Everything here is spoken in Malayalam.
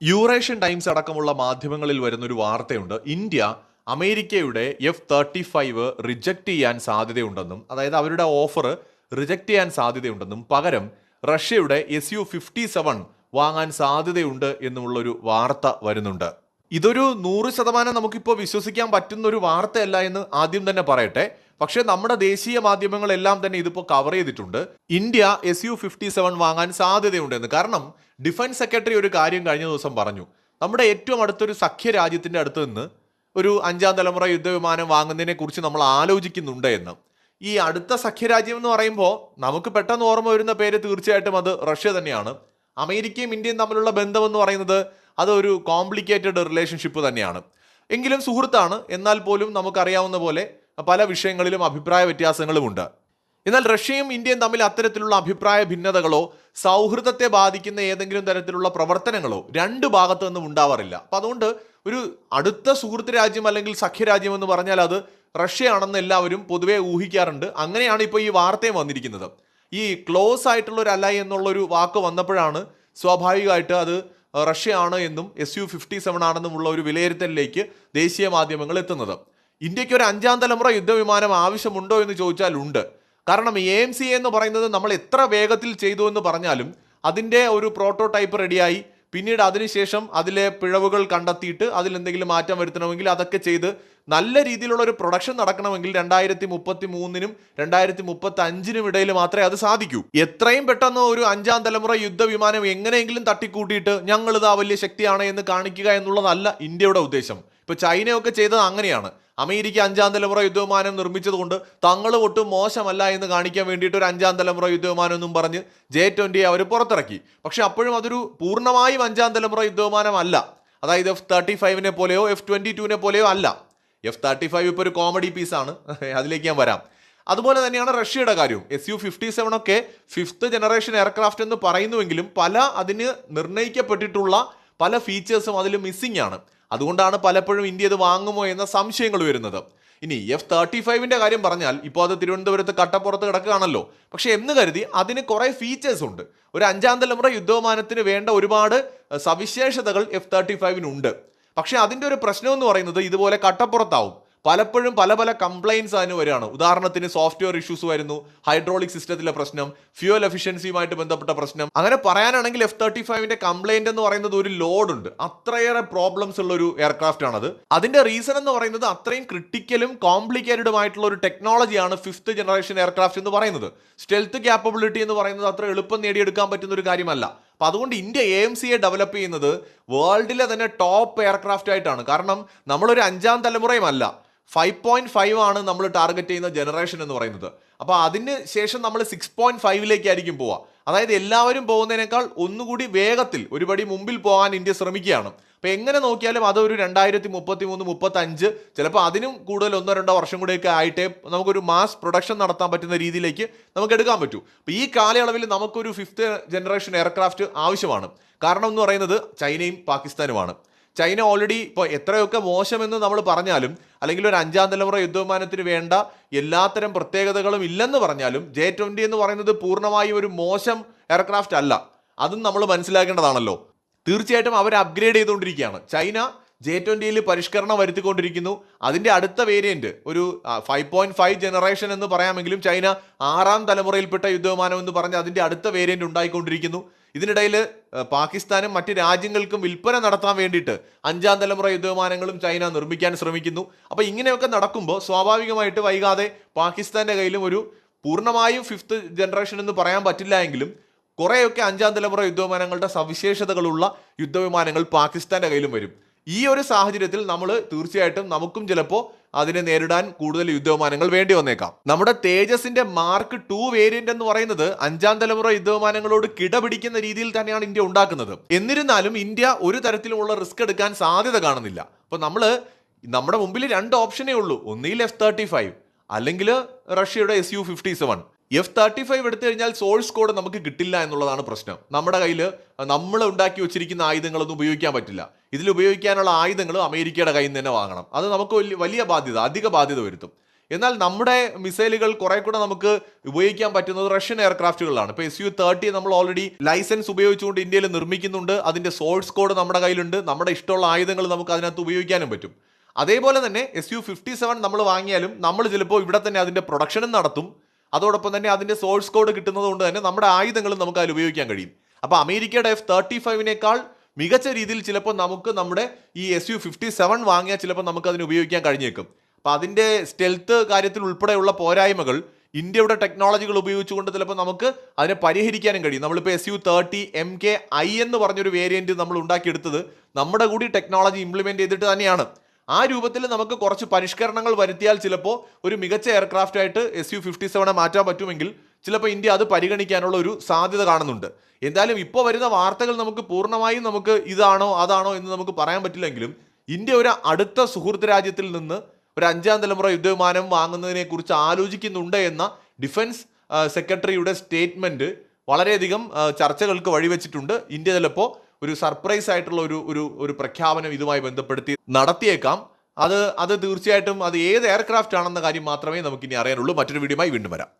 യൂറേഷ്യൻ ടൈംസ് അടക്കമുള്ള മാധ്യമങ്ങളിൽ വരുന്നൊരു വാർത്തയുണ്ട്. ഇന്ത്യ അമേരിക്കയുടെ F-35 റിജക്റ്റ് ചെയ്യാൻ സാധ്യതയുണ്ടെന്നും, അതായത് അവരുടെ ഓഫർ റിജക്റ്റ് ചെയ്യാൻ സാധ്യതയുണ്ടെന്നും പകരം റഷ്യയുടെ Su-57 വാങ്ങാൻ സാധ്യതയുണ്ട് എന്നുമുള്ളൊരു വാർത്ത വരുന്നുണ്ട്. ഇതൊരു 100% നമുക്കിപ്പോൾ വിശ്വസിക്കാൻ പറ്റുന്ന ഒരു വാർത്തയല്ല എന്ന് ആദ്യം തന്നെ പറയട്ടെ. പക്ഷേ നമ്മുടെ ദേശീയ മാധ്യമങ്ങളെല്ലാം തന്നെ ഇതിപ്പോൾ കവർ ചെയ്തിട്ടുണ്ട്. ഇന്ത്യ Su-57 വാങ്ങാൻ സാധ്യതയുണ്ടെന്ന്. കാരണം ഡിഫൻസ് സെക്രട്ടറി ഒരു കാര്യം കഴിഞ്ഞ ദിവസം പറഞ്ഞു. നമ്മുടെ ഏറ്റവും അടുത്തൊരു സഖ്യ രാജ്യത്തിന്റെ അടുത്ത് നിന്ന് ഒരു 5ാം തലമുറ യുദ്ധവിമാനം വാങ്ങുന്നതിനെ കുറിച്ച് നമ്മൾ ആലോചിക്കുന്നുണ്ട് എന്ന്. ഈ അടുത്ത സഖ്യരാജ്യം എന്ന് പറയുമ്പോൾ നമുക്ക് പെട്ടെന്ന് ഓർമ്മ വരുന്ന പേര് തീർച്ചയായിട്ടും അത് റഷ്യ തന്നെയാണ്. അമേരിക്കയും ഇന്ത്യയും തമ്മിലുള്ള ബന്ധമെന്ന് പറയുന്നത് അതൊരു കോംപ്ലിക്കേറ്റഡ് റിലേഷൻഷിപ്പ് തന്നെയാണ്. എങ്കിലും സുഹൃത്താണ്. എന്നാൽ പോലും നമുക്കറിയാവുന്ന പോലെ പല വിഷയങ്ങളിലും അഭിപ്രായ വ്യത്യാസങ്ങളുമുണ്ട്. എന്നാൽ റഷ്യയും ഇന്ത്യയും തമ്മിൽ അത്തരത്തിലുള്ള അഭിപ്രായ ഭിന്നതകളോ സൗഹൃദത്തെ ബാധിക്കുന്ന ഏതെങ്കിലും തരത്തിലുള്ള പ്രവർത്തനങ്ങളോ രണ്ട് ഭാഗത്തു നിന്നും ഉണ്ടാവാറില്ല. അപ്പം അതുകൊണ്ട് ഒരു അടുത്ത സുഹൃത്ത് രാജ്യം അല്ലെങ്കിൽ സഖ്യരാജ്യം എന്ന് പറഞ്ഞാൽ അത് റഷ്യയാണെന്ന് എല്ലാവരും പൊതുവെ ഊഹിക്കാറുണ്ട്. അങ്ങനെയാണ് ഇപ്പോൾ ഈ വാർത്തയും വന്നിരിക്കുന്നത്. ഈ ക്ലോസ് ആയിട്ടുള്ള ഒരു അലൈ എന്നുള്ളൊരു വാക്ക് വന്നപ്പോഴാണ് സ്വാഭാവികമായിട്ട് അത് റഷ്യ ആണ് എന്നും Su-57 ആണെന്നുമുള്ള ഒരു വിലയിരുത്തലിലേക്ക് ദേശീയ മാധ്യമങ്ങൾ എത്തുന്നത്. ഇന്ത്യക്ക് ഒരു 5ാം തലമുറ യുദ്ധവിമാനം ആവശ്യമുണ്ടോ എന്ന് ചോദിച്ചാൽ ഉണ്ട്. കാരണം AMCA എന്ന് പറയുന്നത് നമ്മൾ എത്ര വേഗത്തിൽ ചെയ്തു എന്ന് പറഞ്ഞാലും അതിൻ്റെ ഒരു പ്രോട്ടോടൈപ്പ് റെഡിയായി പിന്നീട് അതിനുശേഷം അതിലെ പിഴവുകൾ കണ്ടെത്തിയിട്ട് അതിലെന്തെങ്കിലും മാറ്റം വരുത്തണമെങ്കിൽ അതൊക്കെ ചെയ്ത് നല്ല രീതിയിലുള്ള ഒരു പ്രൊഡക്ഷൻ നടക്കണമെങ്കിൽ 2033-നും 2035-നും ഇടയിൽ മാത്രമേ അത് സാധിക്കൂ. എത്രയും പെട്ടെന്ന് ഒരു 5ാം തലമുറ യുദ്ധവിമാനം എങ്ങനെയെങ്കിലും തട്ടിക്കൂട്ടിയിട്ട് ഞങ്ങളിതാ വലിയ ശക്തിയാണ് എന്ന് കാണിക്കുക എന്നുള്ളതല്ല ഇന്ത്യയുടെ ഉദ്ദേശം. ഇപ്പൊ ചൈനയൊക്കെ ചെയ്തത് അങ്ങനെയാണ്. അമേരിക്ക 5ാം തലമുറ യുദ്ധവിമാനം നിർമ്മിച്ചതുകൊണ്ട് തങ്ങളും ഒട്ടും മോശമല്ല എന്ന് കാണിക്കാൻ വേണ്ടിയിട്ട് ഒരു 5ാം തലമുറ യുദ്ധവിമാനം എന്നും പറഞ്ഞ് J-20 അവർ പുറത്തിറക്കി. പക്ഷെ അപ്പോഴും അതൊരു പൂർണ്ണമായും 5ാം തലമുറ യുദ്ധവിമാനം അല്ല. അതായത് F-35 പോലെയോ F-22 പോലെയോ അല്ല. F-35 ഇപ്പോൾ ഒരു കോമഡി പീസാണ്, അതിലേക്ക് ഞാൻ വരാം. അതുപോലെ തന്നെയാണ് റഷ്യയുടെ കാര്യം. Su-57 ഒക്കെ 5th ജനറേഷൻ എയർക്രാഫ്റ്റ് എന്ന് പറയുന്നുവെങ്കിലും പല അതിന് നിർണ്ണയിക്കപ്പെട്ടിട്ടുള്ള പല ഫീച്ചേഴ്സും അതിൽ മിസ്സിംഗ് ആണ്. അതുകൊണ്ടാണ് പലപ്പോഴും ഇന്ത്യ ഇത് വാങ്ങുമോ എന്ന സംശയങ്ങൾ വരുന്നത്. ഇനി F-35 കാര്യം പറഞ്ഞാൽ ഇപ്പോൾ അത് തിരുവനന്തപുരത്ത് കട്ടപ്പുറത്ത് കിടക്കുകയാണല്ലോ. പക്ഷെ എന്ന് കരുതി അതിന് കുറെ ഫീച്ചേഴ്സ് ഉണ്ട്. ഒരു 5ാം തലമുറ യുദ്ധവിമാനത്തിന് വേണ്ട ഒരുപാട് സവിശേഷതകൾ F-35 ഉണ്ട്. പക്ഷെ അതിൻ്റെ ഒരു പ്രശ്നം എന്ന് പറയുന്നത് ഇതുപോലെ കട്ടപ്പുറത്താവും. പലപ്പോഴും പല പല കംപ്ലൈൻസ് അതിന് വരികയാണ്. ഉദാഹരണത്തിന് സോഫ്റ്റ്വെയർ ഇഷ്യൂസ് വരുന്നു, ഹൈഡ്രോളിക് സിസ്റ്റത്തിലെ പ്രശ്നം, ഫ്യൂവൽ എഫിഷ്യൻസിയുമായിട്ട് ബന്ധപ്പെട്ട പ്രശ്നം. അങ്ങനെ പറയാനാണെങ്കിൽ F-35 കംപ്ലൈന്റ് എന്ന് പറയുന്നത് ഒരു ലോഡുണ്ട്. അത്രയേറെ പ്രോബ്ലംസ് ഉള്ള ഒരു എയർക്രാഫ്റ്റ് ആണത്. അതിന്റെ റീസൺ എന്ന് പറയുന്നത് അത്രയും ക്രിട്ടിക്കലും കോംപ്ലിക്കേറ്റഡും ആയിട്ടുള്ള ഒരു ടെക്നോളജിയാണ് 5th ജനറേഷൻ എയർക്രാഫ്റ്റ് എന്ന് പറയുന്നത്. സ്റ്റെൽത്ത് ക്യാപ്പബിലിറ്റി എന്ന് പറയുന്നത് അത്ര എളുപ്പം നേടിയെടുക്കാൻ പറ്റുന്ന ഒരു കാര്യമല്ല. അപ്പം അതുകൊണ്ട് ഇന്ത്യ AMCA ഡെവലപ്പ് ചെയ്യുന്നത് വേൾഡിലെ തന്നെ ടോപ്പ് എയർക്രാഫ്റ്റ് ആയിട്ടാണ്. കാരണം നമ്മളൊരു 5ാം തലമുറയും അല്ല, 5.5 ആണ് നമ്മൾ ടാർഗറ്റ് ചെയ്യുന്ന ജനറേഷൻ എന്ന് പറയുന്നത്. അപ്പോൾ അതിന് ശേഷം നമ്മൾ 6.5-ലേക്കായിരിക്കും പോവുക. അതായത് എല്ലാവരും പോകുന്നതിനേക്കാൾ ഒന്നുകൂടി വേഗത്തിൽ ഒരുപടി മുമ്പിൽ പോകാൻ ഇന്ത്യ ശ്രമിക്കുകയാണ്. അപ്പോൾ എങ്ങനെ നോക്കിയാലും അതൊരു 2033-35 ചിലപ്പോൾ അതിനും കൂടുതൽ 1-2 വർഷം കൂടെയൊക്കെ ആയിട്ടേ നമുക്കൊരു മാസ് പ്രൊഡക്ഷൻ നടത്താൻ പറ്റുന്ന രീതിയിലേക്ക് നമുക്ക് എടുക്കാൻ പറ്റൂ. അപ്പോൾ ഈ കാലയളവിൽ നമുക്കൊരു 5th ജനറേഷൻ എയർക്രാഫ്റ്റ് ആവശ്യമാണ്. കാരണം എന്ന് പറയുന്നത് ചൈനയും പാകിസ്ഥാനുമാണ്. ചൈന ഓൾറെഡി ഇപ്പോൾ എത്രയൊക്കെ മോശമെന്ന് നമ്മൾ പറഞ്ഞാലും അല്ലെങ്കിൽ ഒരു 5ാം തലമുറ യുദ്ധവിമാനത്തിന് വേണ്ട എല്ലാത്തരം പ്രത്യേകതകളും ഇല്ലെന്ന് പറഞ്ഞാലും J-20 എന്ന് പറയുന്നത് പൂർണ്ണമായും ഒരു മോശം എയർക്രാഫ്റ്റ് അല്ല. അതും നമ്മൾ മനസ്സിലാക്കേണ്ടതാണല്ലോ. തീർച്ചയായിട്ടും അവർ അപ്ഗ്രേഡ് ചെയ്തുകൊണ്ടിരിക്കുകയാണ്. ചൈന J-20 പരിഷ്കരണം വരുത്തിക്കൊണ്ടിരിക്കുന്നു. അതിൻ്റെ അടുത്ത വേരിയന്റ് ഒരു 5.5 ജനറേഷൻ എന്ന് പറയാമെങ്കിലും ചൈന 6ാം തലമുറയിൽപ്പെട്ട യുദ്ധവിമാനം എന്ന് പറഞ്ഞ് അതിൻ്റെ അടുത്ത വേരിയന്റ് ഉണ്ടായിക്കൊണ്ടിരിക്കുന്നു. ഇതിനിടയിൽ പാകിസ്ഥാനും മറ്റ് രാജ്യങ്ങൾക്കും വിൽപ്പന നടത്താൻ വേണ്ടിയിട്ട് 5ാം തലമുറ യുദ്ധവിമാനങ്ങളും ചൈന നിർമ്മിക്കാൻ ശ്രമിക്കുന്നു. അപ്പോൾ ഇങ്ങനെയൊക്കെ നടക്കുമ്പോൾ സ്വാഭാവികമായിട്ട് വൈകാതെ പാകിസ്ഥാന്റെ കയ്യിലും ഒരു പൂർണ്ണമായും 5th ജനറേഷൻ എന്ന് പറയാൻ പറ്റില്ല എങ്കിലും കുറേയൊക്കെ 5ാം തലമുറ യുദ്ധവിമാനങ്ങളുടെ സവിശേഷതകളുള്ള യുദ്ധവിമാനങ്ങൾ പാകിസ്ഥാന്റെ കയ്യിലും വരും. ഈ ഒരു സാഹചര്യത്തിൽ നമ്മൾ തീർച്ചയായിട്ടും നമുക്കും ചിലപ്പോൾ അതിനെ നേരിടാൻ കൂടുതൽ യുദ്ധവിമാനങ്ങൾ വേണ്ടി വന്നേക്കാം. നമ്മുടെ തേജസിന്റെ മാർക്ക് 2 വേരിയന്റ് എന്ന് പറയുന്നത് 5ാം തലമുറ യുദ്ധവിമാനങ്ങളോട് കിടപിടിക്കുന്ന രീതിയിൽ തന്നെയാണ് ഇന്ത്യ ഉണ്ടാക്കുന്നത്. എന്നിരുന്നാലും ഇന്ത്യ ഒരു തരത്തിലുമുള്ള റിസ്ക് എടുക്കാൻ സാധ്യത കാണുന്നില്ല. അപ്പോൾ നമ്മുടെ മുമ്പിൽ 2 ഓപ്ഷനേ ഉള്ളൂ. ഒന്നുകിൽ F-35 അല്ലെങ്കിൽ റഷ്യയുടെ Su-57. F-35 എടുത്തു കഴിഞ്ഞാൽ സോഴ്സ് കോഡ് നമുക്ക് കിട്ടില്ല എന്നുള്ളതാണ് പ്രശ്നം. നമ്മുടെ കയ്യിൽ നമ്മൾ ഉണ്ടാക്കി വെച്ചിരിക്കുന്ന ആയുധങ്ങളൊന്നും ഉപയോഗിക്കാൻ പറ്റില്ല. ഇതിൽ ഉപയോഗിക്കാനുള്ള ആയുധങ്ങൾ അമേരിക്കയുടെ കയ്യിൽ നിന്ന് തന്നെ വാങ്ങണം. അത് നമുക്ക് വലിയ ബാധ്യത, അധിക ബാധ്യത വരുത്തും. എന്നാൽ നമ്മുടെ മിസൈലുകൾ കുറെ കൂടെ നമുക്ക് ഉപയോഗിക്കാൻ പറ്റുന്നത് റഷ്യൻ എയർക്രാഫ്റ്റുകളാണ്. ഇപ്പോൾ SU-30 നമ്മൾ ഓൾറെഡി ലൈസൻസ് ഉപയോഗിച്ചുകൊണ്ട് ഇന്ത്യയിൽ നിർമ്മിക്കുന്നുണ്ട്. അതിന്റെ സോഴ്സ് കോഡ് നമ്മുടെ കയ്യിലുണ്ട്. നമ്മുടെ ഇഷ്ടമുള്ള ആയുധങ്ങൾ നമുക്ക് അതിനകത്ത് ഉപയോഗിക്കാനും പറ്റും. അതേപോലെ തന്നെ SU-57 നമ്മൾ വാങ്ങിയാലും നമ്മൾ ചിലപ്പോൾ ഇവിടെ തന്നെ അതിന്റെ പ്രൊഡക്ഷനും നടത്തും. അതോടൊപ്പം തന്നെ അതിന്റെ സോഴ്സ് കോഡ് കിട്ടുന്നത് കൊണ്ട് തന്നെ നമ്മുടെ ആയുധങ്ങളും നമുക്ക് അതിൽ ഉപയോഗിക്കാൻ കഴിയും. അപ്പോൾ അമേരിക്കയുടെ F-35നേക്കാൾ മികച്ച രീതിയിൽ ചിലപ്പോൾ നമുക്ക് നമ്മുടെ ഈ SU-57 വാങ്ങിയാൽ ചിലപ്പോൾ നമുക്ക് അതിന് ഉപയോഗിക്കാൻ കഴിഞ്ഞേക്കും. അപ്പം അതിൻ്റെ സ്റ്റെൽത്ത് കാര്യത്തിൽ ഉൾപ്പെടെയുള്ള പോരായ്മകൾ ഇന്ത്യയുടെ ടെക്നോളജികൾ ഉപയോഗിച്ചുകൊണ്ട് ചിലപ്പോൾ നമുക്ക് അതിനെ പരിഹരിക്കാനും കഴിയും. നമ്മളിപ്പോൾ SU-30 MKI എന്ന് പറഞ്ഞൊരു വേരിയൻറ്റ് നമ്മൾ ഉണ്ടാക്കിയെടുത്തത് നമ്മുടെ കൂടി ടെക്നോളജി ഇംപ്ലിമെൻറ്റ് ചെയ്തിട്ട് തന്നെയാണ്. ആ രൂപത്തിൽ നമുക്ക് കുറച്ച് പരിഷ്കരണങ്ങൾ വരുത്തിയാൽ ചിലപ്പോൾ ഒരു മികച്ച എയർക്രാഫ്റ്റ് ആയിട്ട് SU-57 മാറ്റാൻ പറ്റുമെങ്കിൽ ചിലപ്പോൾ ഇന്ത്യ അത് പരിഗണിക്കാനുള്ള ഒരു സാധ്യത കാണുന്നുണ്ട്. എന്തായാലും ഇപ്പോൾ വരുന്ന വാർത്തകൾ നമുക്ക് പൂർണ്ണമായും നമുക്ക് ഇതാണോ അതാണോ എന്ന് നമുക്ക് പറയാൻ പറ്റില്ലെങ്കിലും ഇന്ത്യ ഒരു അടുത്ത സുഹൃത്ത് രാജ്യത്തിൽ നിന്ന് ഒരു 5ാം തലമുറ യുദ്ധവിമാനം വാങ്ങുന്നതിനെ കുറിച്ച് ആലോചിക്കുന്നുണ്ട് എന്ന ഡിഫൻസ് സെക്രട്ടറിയുടെ സ്റ്റേറ്റ്മെന്റ് വളരെയധികം ചർച്ചകൾക്ക് വഴിവെച്ചിട്ടുണ്ട്. ഇന്ത്യ ചിലപ്പോൾ ഒരു സർപ്രൈസ് ആയിട്ടുള്ള ഒരു പ്രഖ്യാപനം ഇതുമായി ബന്ധപ്പെടുത്തി നടത്തിയേക്കാം. അത് തീർച്ചയായിട്ടും അത് ഏത് എയർക്രാഫ്റ്റ് ആണെന്ന കാര്യം മാത്രമേ നമുക്കിനി അറിയാനുള്ളൂ. മറ്റൊരു വീഡിയോയുമായി വീണ്ടും വരാം.